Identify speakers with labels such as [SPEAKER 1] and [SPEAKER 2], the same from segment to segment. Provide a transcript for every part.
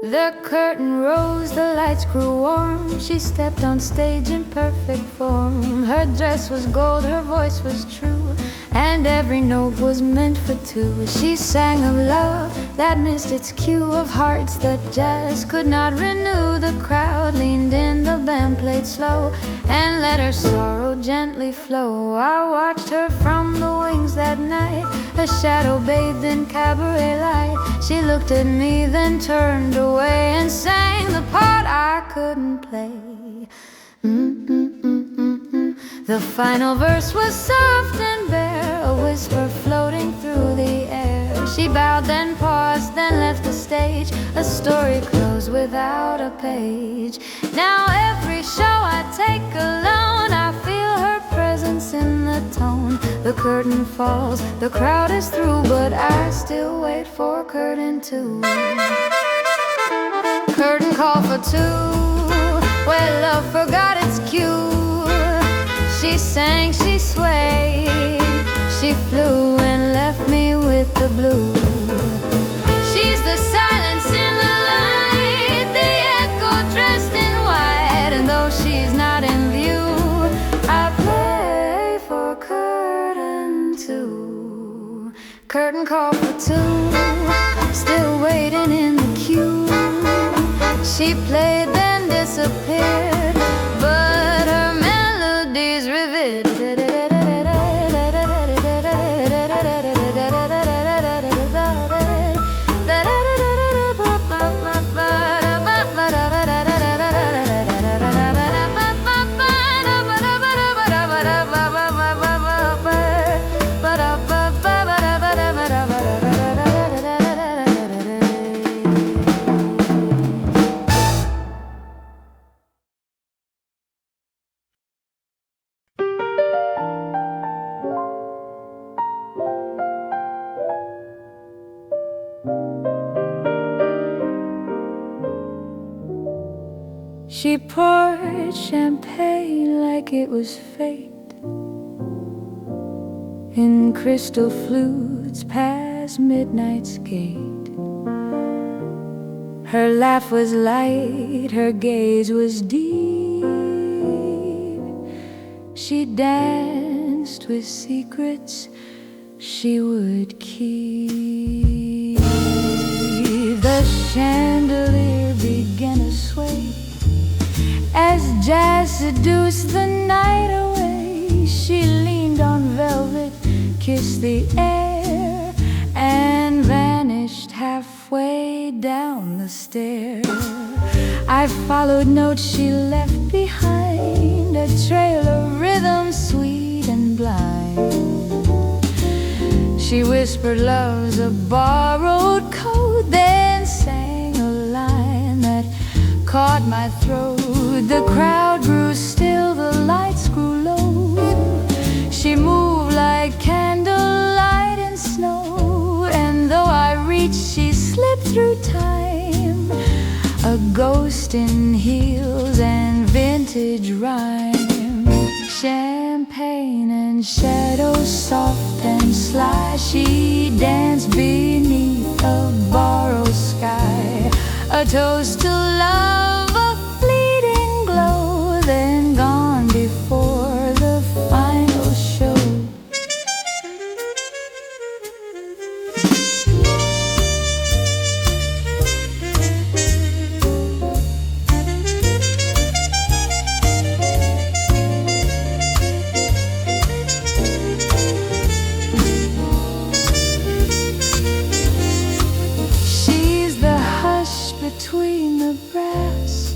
[SPEAKER 1] The curtain rose, the lights grew warm. She stepped on stage in perfect form. Her dress was gold, her voice was true, and every note was meant for two. She sang of love that missed its cue, of hearts that just could not renew. The crowd leaned in, the band played slow, and let her sorrow gently flow. I watched her from the wings that night, a shadow bathed in cabaret light. She looked at me, then turned away and sang the part I couldn't play. The final verse was soft and bare, a whisper floating through the air. She bowed, then paused, then left the stage, a story closed without a page. Now every show I take alone, I feel her presence in the tone. The curtain falls, the crowd is through, but I still wait for curtain two. Curtain call for two, where love forgot its cue. She sang, she swayed, she flew and left me with the blue. She's the silence in the light, the echo dressed in white, and though she's not in view, I play for curtain two. Curtain call for two, still waiting in the queue. She played then disappeared, but her melodies revered. She poured champagne like it was fate, in crystal flutes past midnight's gate. Her laugh was light, her gaze was deep. She danced with secrets she would keep. The chandelier began to sway as jazz seduced the night away. She leaned on velvet, kissed the air, and vanished halfway down the stair. I followed notes she left behind, a trail of rhythm sweet and blind. She whispered love's a borrowed code, then sang a line that caught my throat. The crowd grew still, the lights grew low. She moved like candlelight in snow, and though I reached, she slipped through time, a ghost in heels and vintage rhyme. Champagne and shadows soft and sly, she danced beneath a borrowed sky, a toast to love, a fleeting glow, then gone before the final show. Between the brass,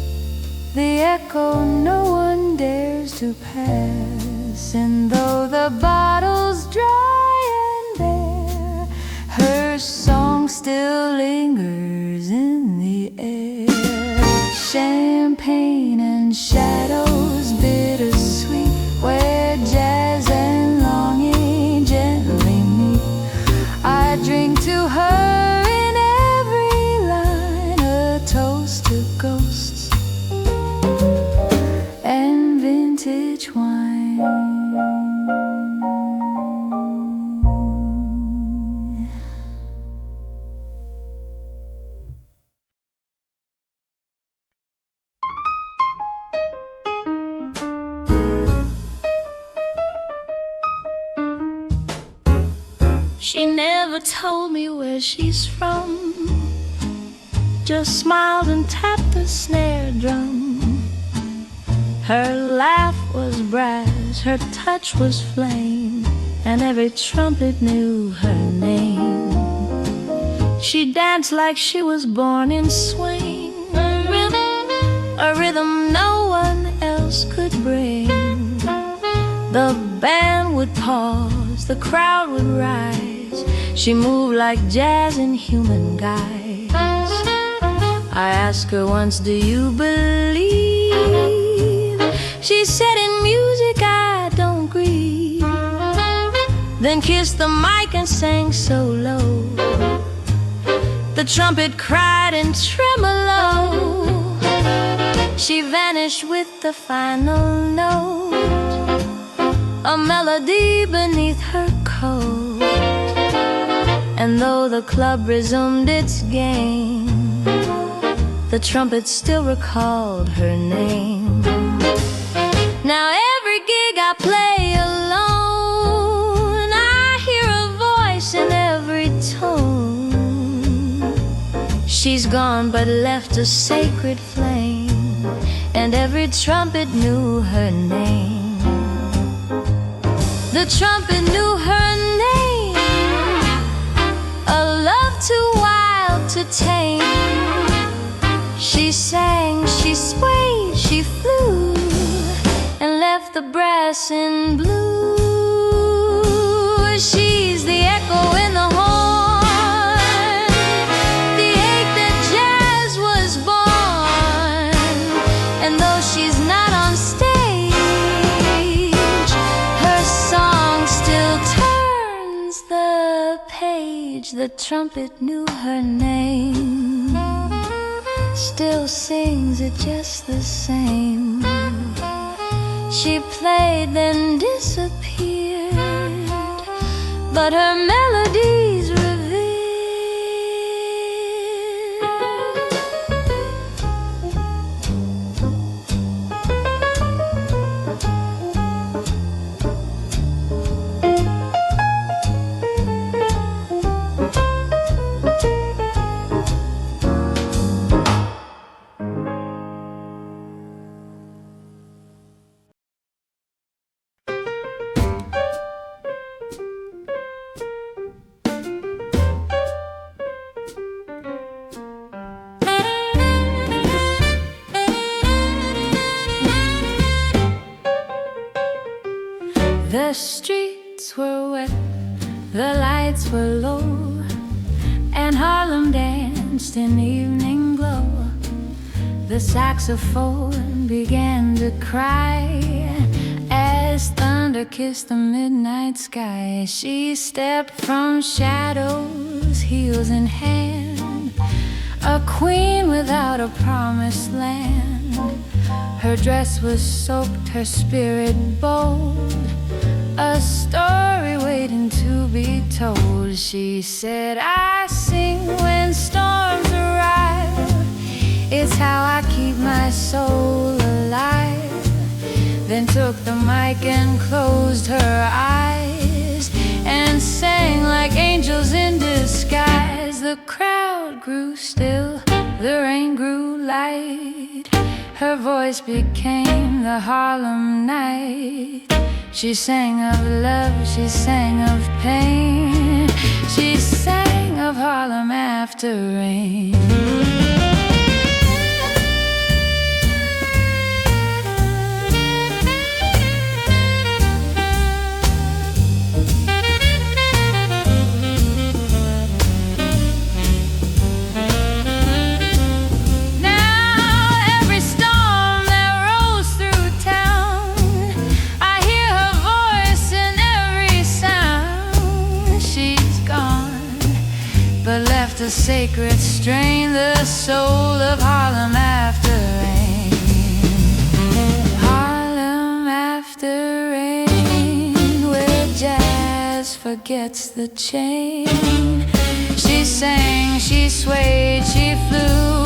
[SPEAKER 1] the echo no one dares to pass, and though the bottle's dry and bare, her song still lingers in the air. Champagne and shadows bittersweet, where jazz and longing gently meet. I drink to her to ghosts and vintage wine. She never told me where she's from, just smiled and tapped the snare drum. Her laugh was brass, her touch was flame, and every trumpet knew her name. She danced like she was born in swing, a rhythm no one else could bring. The band would pause, the crowd would rise. She moved like jazz in human guise. I asked her once, do you believe? She said, in music I don't grieve. Then kissed the mic and sang so low. The trumpet cried in tremolo. She vanished with the final note, a melody beneath her coat. And though the club resumed its game, the trumpet still recalled her name. Now every gig I play alone, I hear a voice in every tone. She's gone but left a sacred flame, and every trumpet knew her name. The trumpet knew her name, a love too wild to tame. She sang, she swayed, she flew, and left the brass in blue. She's the echo in the horn, the ache that jazz was born. And though she's not on stage, her song still turns the page. The trumpet knew her name, still sings it just the same. She played then disappeared, but her melodies revealed. The streets were wet, the lights were low, and Harlem danced in evening glow. The saxophone began to cry as thunder kissed the midnight sky. She stepped from shadows, heels in hand, a queen without a promised land. Her dress was soaked, her spirit bold, a story waiting to be told. She said, I sing when storms arrive, it's how I keep my soul alive. Then took the mic and closed her eyes and sang like angels in disguise. The crowd grew still, the rain grew light, her voice became the Harlem night. She sang of love, she sang of pain, she sang of Harlem after rain. A sacred strain, the soul of Harlem after rain. Harlem after rain, where jazz forgets the chain. She sang, she swayed, she flew,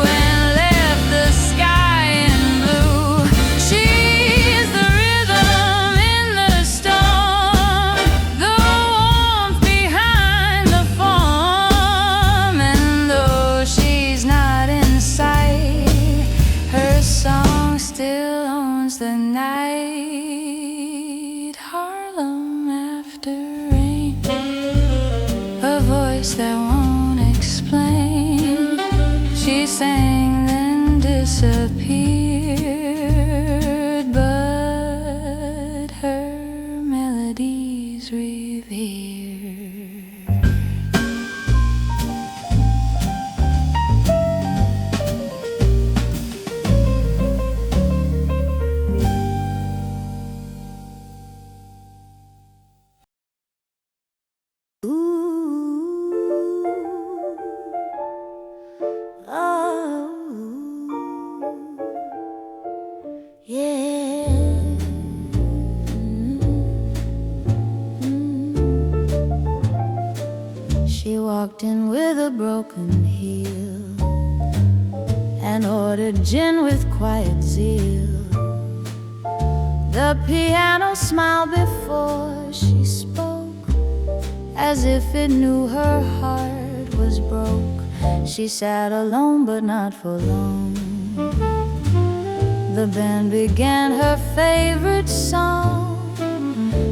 [SPEAKER 1] and left the sky in blue. She's the rhythm in the storm, the warmth She sang then disappeared, but her melodies revered. She walked in with a broken heel and ordered gin with quiet zeal. The piano smiled before she spoke, as if it knew her heart was broke. She sat alone but not for long. The band began her favorite song.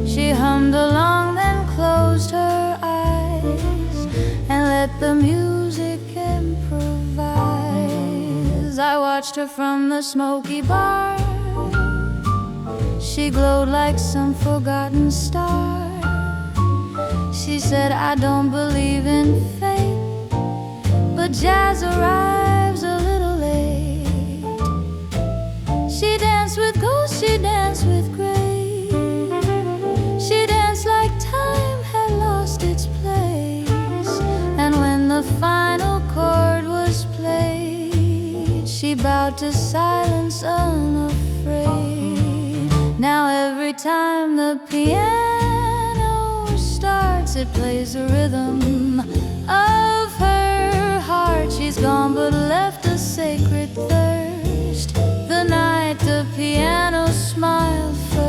[SPEAKER 1] She hummed along, then closed her eyes and let the music improvise. I watched her from the smoky bar. She glowed like some forgotten star. She said, I don't believe in fate, but jazz arrives a little late. She danced with ghosts, she danced with grace. She danced like time had lost its place. And when the final chord was played, she bowed to silence unafraid. Now every time the piano starts, it plays the rhythm of her heart. She's gone but left a sacred thirst. The night the piano smiled first.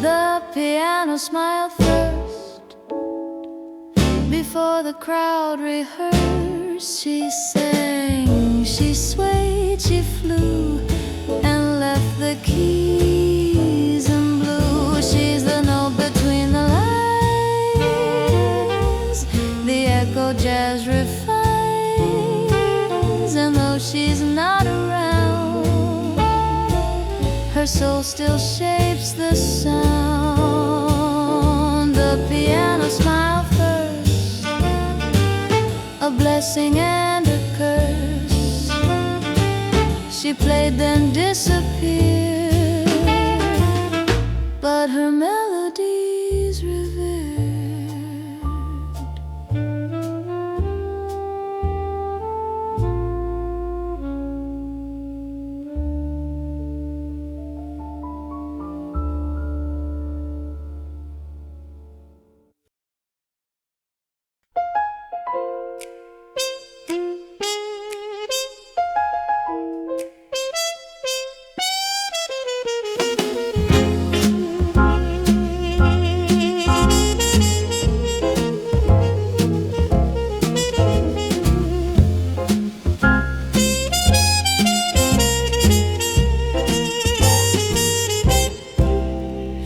[SPEAKER 1] The piano smiled first. Before the crowd rehearsed, she sang, she swayed, she flew, and left the keys in blue. She's the note between the lines, the echo jazz refines. And though she's not around, her soul still shapes the sound. The piano smiled first, a blessing and a curse. She played then disappeared, but her melodies revered.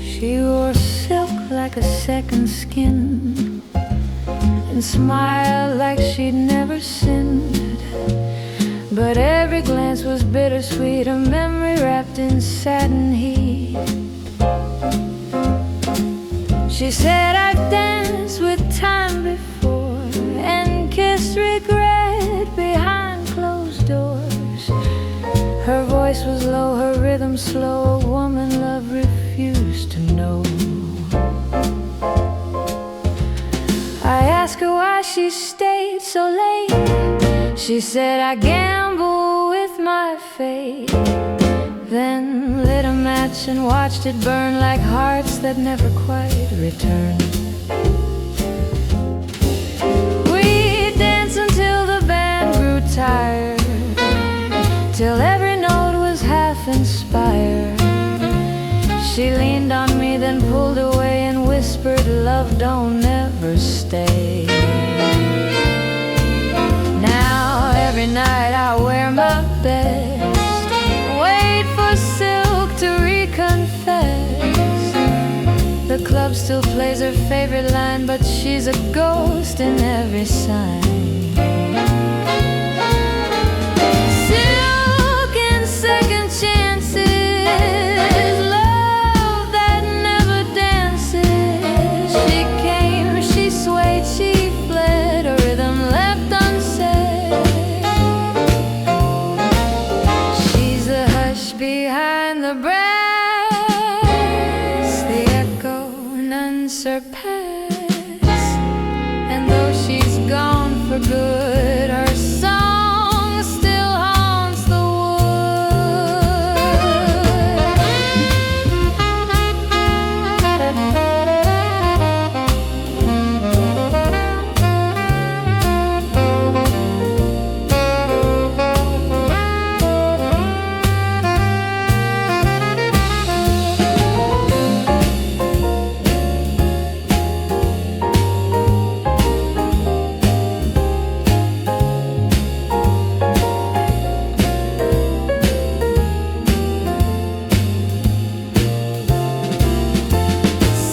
[SPEAKER 1] She wore silk like a second skin and smiled like she'd never sinned. But every glance was bittersweet, a memory wrapped in satin heat. She said, I've danced with time before and kissed regret behind closed doors. Her voice was low, her rhythm slow, a woman love refused to know. I asked her why she stayed so late. She said, I gamble with my fate. Then lit a match and watched it burn like hearts that never quite return. We danced until the band grew tired, till every note was half inspired. She leaned on me, then pulled away and whispered, love don't never never stay. Now every night I wear my best, wait for silk to reconfess. The club still plays her favorite line, but she's a ghost in every sign. Silk and second chances, love that never dances. She came, she swayed, she fled, a rhythm left unsaid. She's the hush behind the brass, the echo none surpass. And though she's gone for good, her song still haunts the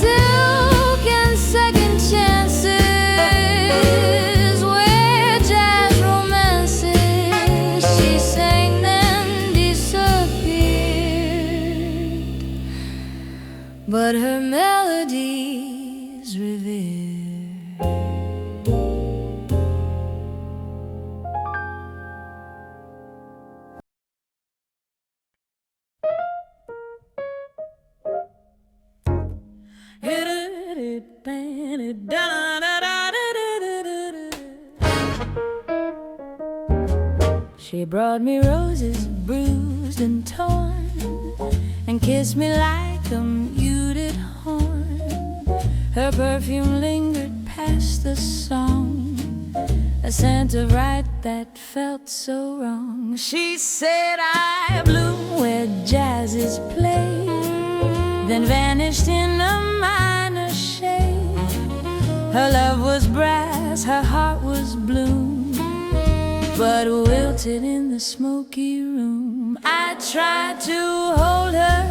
[SPEAKER 1] silk and second chances, where jazz romances. She sang then disappeared, but her melodies revered. She brought me roses bruised and torn, and kissed me like a muted horn. Her perfume lingered past the song, a scent of right that felt so wrong. She said I bloom where jazz is played, then vanished in a minor shade. Her love was brass, her heart was bloom, but wilted in the smoky room. I tried to hold her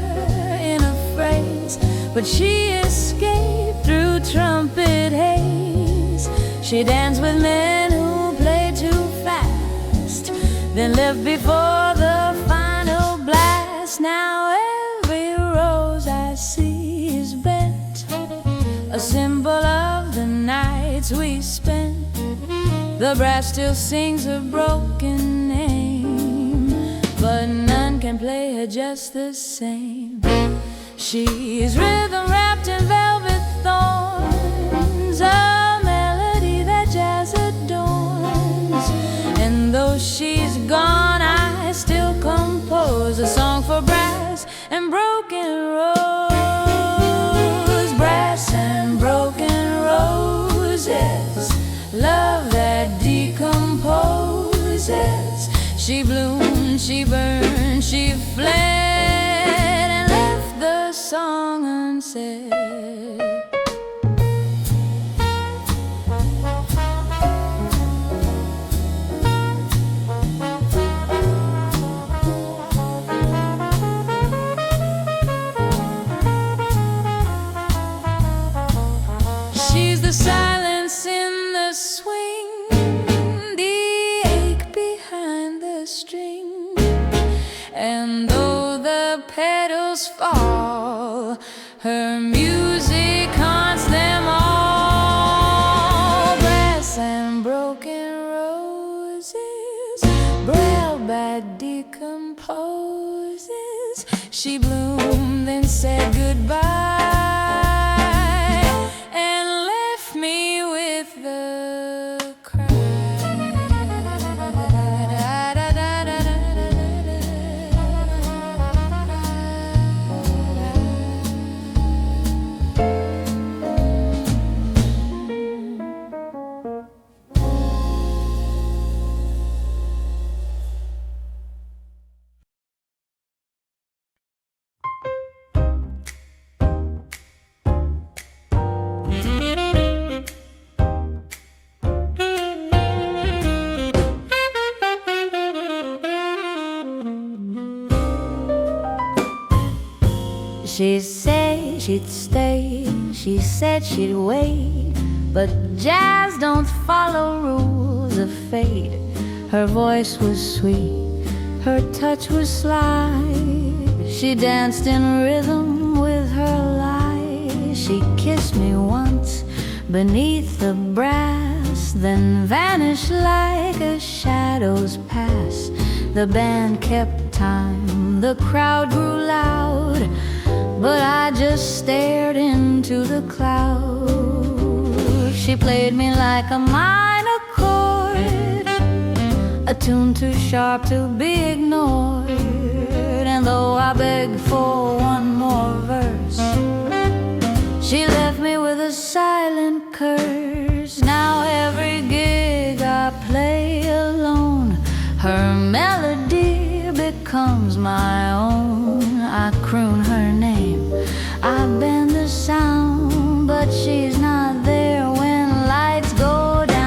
[SPEAKER 1] in a phrase, but she escaped through trumpet haze. She danced with men who played too fast, then left before the final blast. Now every rose I see is bent, a symbol of the nights we spent. The brass still sings her broken name, but none can play her just the same. She's rhythm wrapped in velvet thorns, a melody that jazz adorns. And though she's gone, I still compose a song for brass and broken rose. Brass and broken roses, love that decomposes. She bloomed, she burned, she fled, and left the song unsaid. She's the silence in the swing, the ache behind the string. And though the petals fall, her music haunts them all. Brass and broken roses, braille bad decomposes. She bloomed, then said goodbye, She said she'd stay, she said she'd wait, but jazz don't follow rules of fate. Her voice was sweet, her touch was sly. She danced in rhythm with her lie. She kissed me once beneath the brass, then vanished like a shadow's pass. The band kept time, the crowd grew loud, but I just stared into the clouds. She played me like a minor chord, a tune too sharp to be ignored. And though I begged for one more verse, she left me with a silent curse. Now every gig I play alone, her melody becomes my own. I croon her name, I bend the sound, but she's not there when lights go down.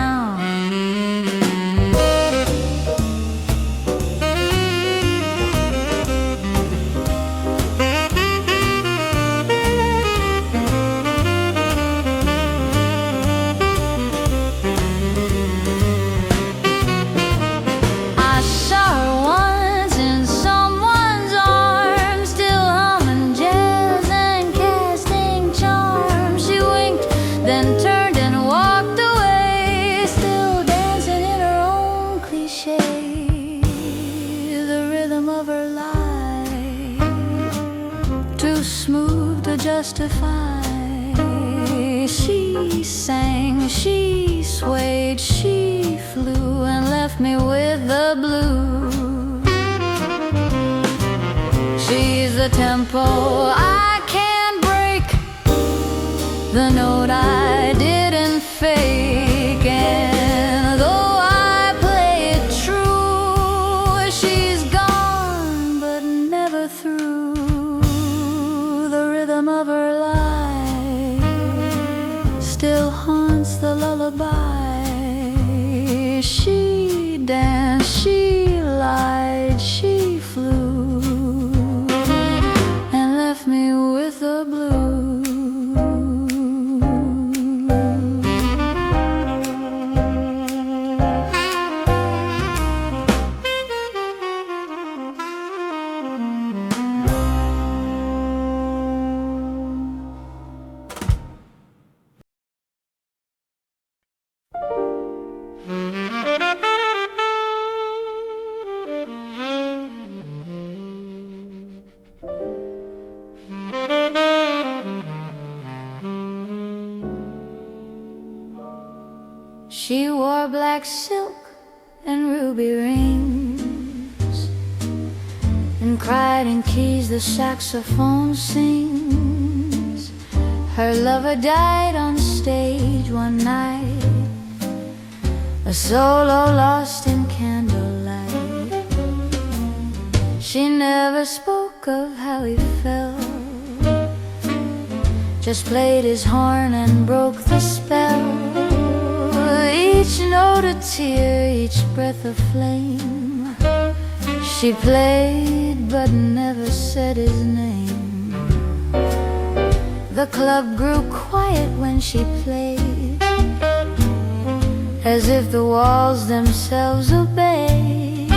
[SPEAKER 1] Justify. She sang, she swayed, she flew, and left me with the blues. She's the tempo I can't break, the note I didn't fake, and though I play it true, she's gone but never through. Of her life still haunts the lullaby. She danced, she lied, she flew, and left me with the blues. She wore black silk and ruby rings, and cried in keys the saxophone sings. Her lover died on stage one night, a solo lost in candlelight. She never spoke of how he felt, just played his horn and broke the spell. Each note a tear, each breath a flame. She played but never said his name. The club grew quiet when she played, as if the walls themselves obeyed.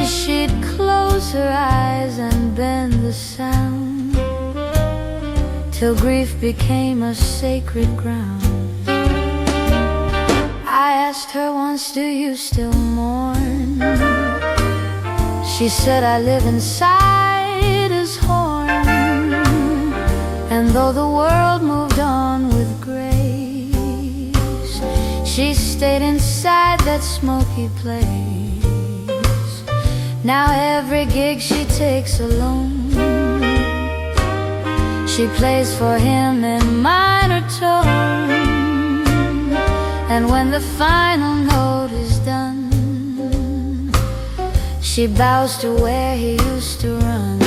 [SPEAKER 1] She'd close her eyes and bend the sound, till grief became a sacred ground. I asked her once, do you still mourn? She said, I live inside his horn. And though the world moved on with grace, she stayed inside that smoky place. Now every gig she takes alone, she plays for him in minor tone. And when the final note is done, she bows to where he used to run.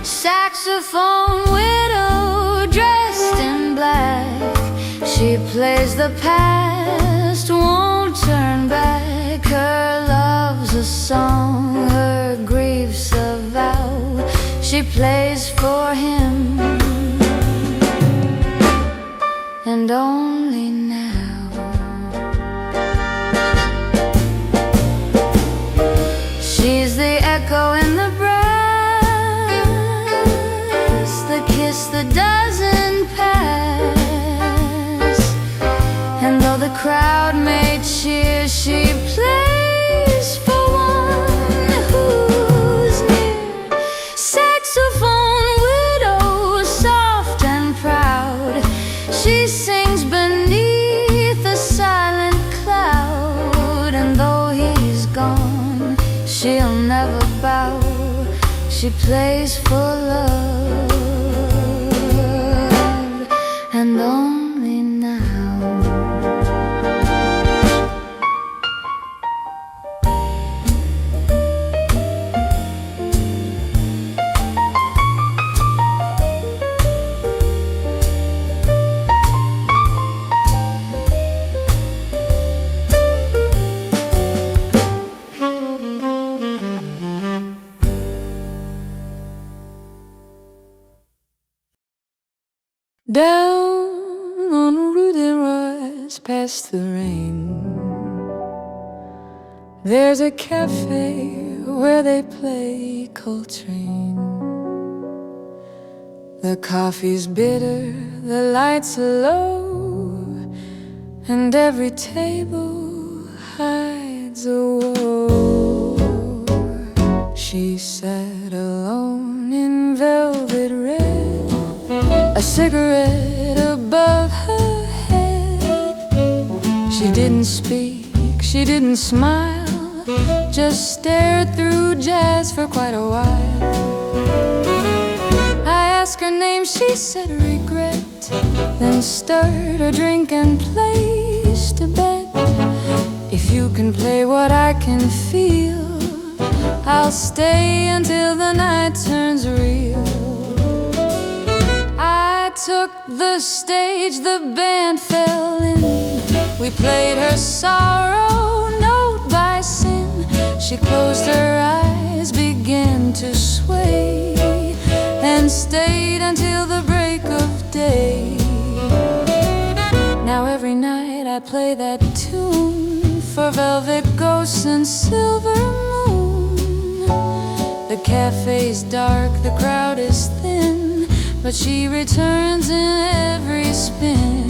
[SPEAKER 1] Saxophone widow dressed in black, she plays the past, won't turn back. Her love's a song, her grief's a vow. She plays for him, and only now. She's the echo in the brass, the kiss that doesn't pass. And though the crowd may cheer, she plays for one who's near. Saxophone widow, soft and proud, she sings beneath a silent cloud. And though he's gone, she'll never bow. She plays for love, and only now. Down on Rue des Rois, past the rain, there's a cafe where they play Coltrane. The coffee's bitter, the lights are low, and every table hides a woe. She sat alone in velvet red, a cigarette above her head. She didn't speak, she didn't smile, just stared through jazz for quite a while. I asked her name, she said regret, then stirred her drink and placed a bet. If you can play what I can feel, I'll stay until the night turns real. I took the stage, the band fell in. We played her sorrow note by sin. She closed her eyes, began to sway, and stayed until the break of day. Now every night I play that tune for velvet ghosts and silver moon. The cafe's dark, the crowd is thin, but she returns in every spin.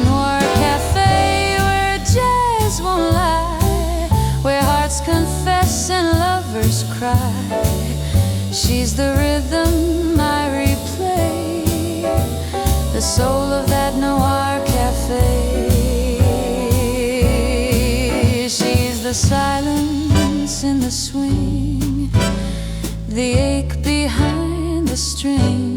[SPEAKER 1] Noir Café, where jazz won't lie, where hearts confess and lovers cry. She's the rhythm I replay, the soul of that Noir Café. She's the silence in the swing, the ache behind the string.